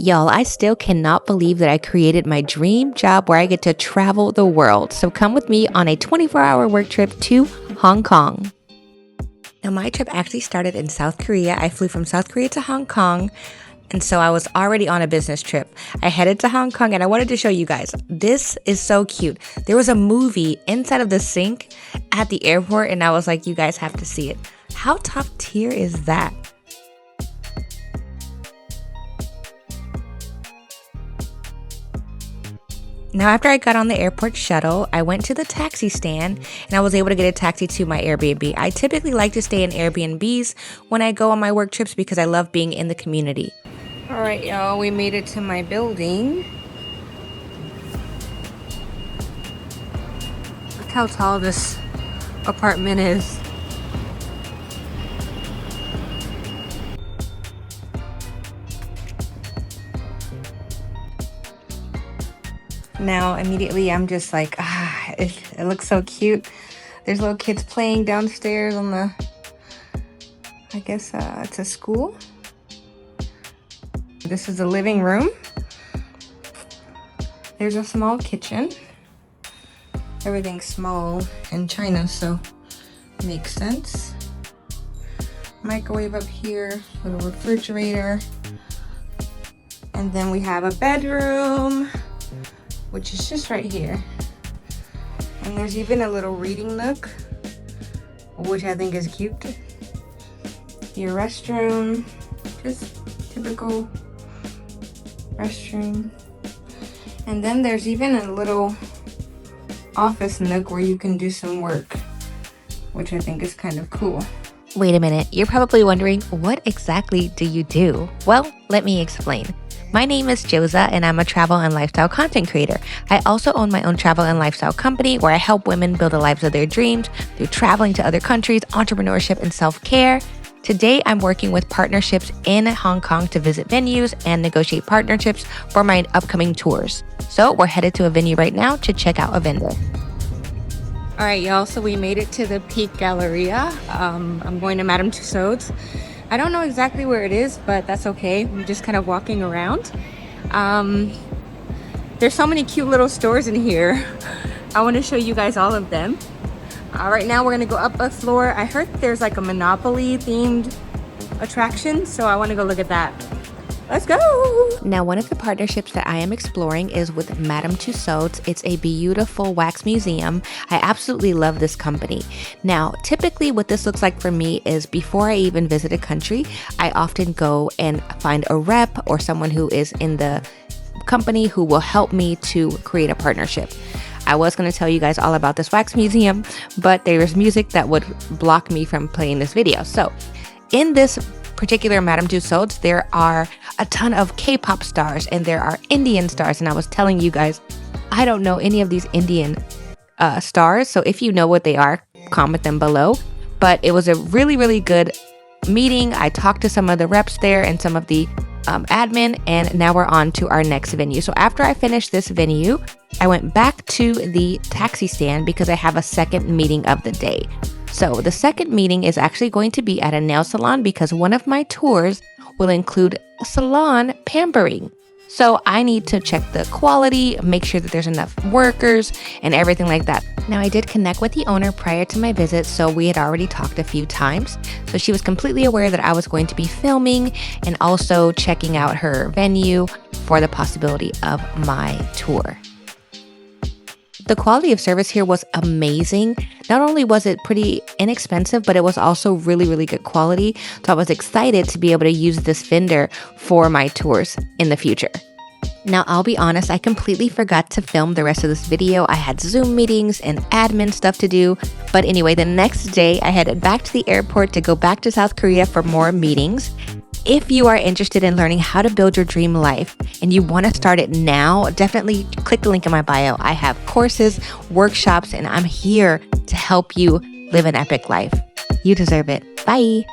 Y'all, I still cannot believe that I created my dream job where I get to travel the world. So come with me on a 24-hour work trip to Hong Kong. Now, my trip actually started in South Korea. I flew from South Korea to Hong Kong. And so I was already on a business trip. I headed to Hong Kong and I wanted to show you guys. This is so cute. There was a movie inside of the sink at the airport and I was like, you guys have to see it. How top tier is that? Now, after I got on the airport shuttle, I went to the taxi stand and I was able to get a taxi to my Airbnb. I typically like to stay in Airbnbs when I go on my work trips because I love being in the community. All right, y'all, we made it to my building. Look how tall this apartment is. Now, immediately, I'm just like, it looks so cute. There's little kids playing downstairs on the, I guess it's a school. This is the living room. There's a small kitchen. Everything's small in China, so it makes sense. Microwave up here, little refrigerator. And then we have a bedroom, which is just right here. And there's even a little reading nook, which I think is cute. Your restroom, just typical restroom. And then there's even a little office nook where you can do some work, which I think is kind of cool. Wait a minute, you're probably wondering, what exactly do you do? Well, let me explain. My name is Joza and I'm a travel and lifestyle content creator. I also own my own travel and lifestyle company where I help women build the lives of their dreams through traveling to other countries, entrepreneurship, and self-care. Today, I'm working with partnerships in Hong Kong to visit venues and negotiate partnerships for my upcoming tours. So we're headed to a venue right now to check out a vendor. All right, y'all, so we made it to the Peak Galleria. I'm going to Madame Tussauds. I don't know exactly where it is, but that's okay. I'm just kind of walking around. There's so many cute little stores in here. I want to show you guys all of them. Right now we're gonna go up a floor. I heard there's like a Monopoly themed attraction, so I want to go look at that. Let's go! Now, one of the partnerships that I am exploring is with Madame Tussauds. It's a beautiful wax museum. I absolutely love this company. Now, typically what this looks like for me is before I even visit a country, I often go and find a rep or someone who is in the company who will help me to create a partnership. I was going to tell you guys all about this wax museum, but there's music that would block me from playing this video. So in this particular Madame Tussauds, there are a ton of K-pop stars and there are Indian stars. And I was telling you guys, I don't know any of these Indian stars. So if you know what they are, comment them below. But it was a really, really good meeting. I talked to some of the reps there and some of the admin, and now we're on to our next venue. So after I finished this venue, I went back to the taxi stand because I have a second meeting of the day. So the second meeting is actually going to be at a nail salon because one of my tours will include salon pampering. So I need to check the quality, make sure that there's enough workers and everything like that. Now, I did connect with the owner prior to my visit, so we had already talked a few times. So she was completely aware that I was going to be filming and also checking out her venue for the possibility of my tour. The quality of service here was amazing. Not only was it pretty inexpensive, but it was also really, really good quality. So I was excited to be able to use this vendor for my tours in the future. Now, I'll be honest, I completely forgot to film the rest of this video. I had Zoom meetings and admin stuff to do. But anyway, the next day I headed back to the airport to go back to South Korea for more meetings. If you are interested in learning how to build your dream life and you want to start it now, definitely click the link in my bio. I have courses, workshops, and I'm here to help you live an epic life. You deserve it. Bye.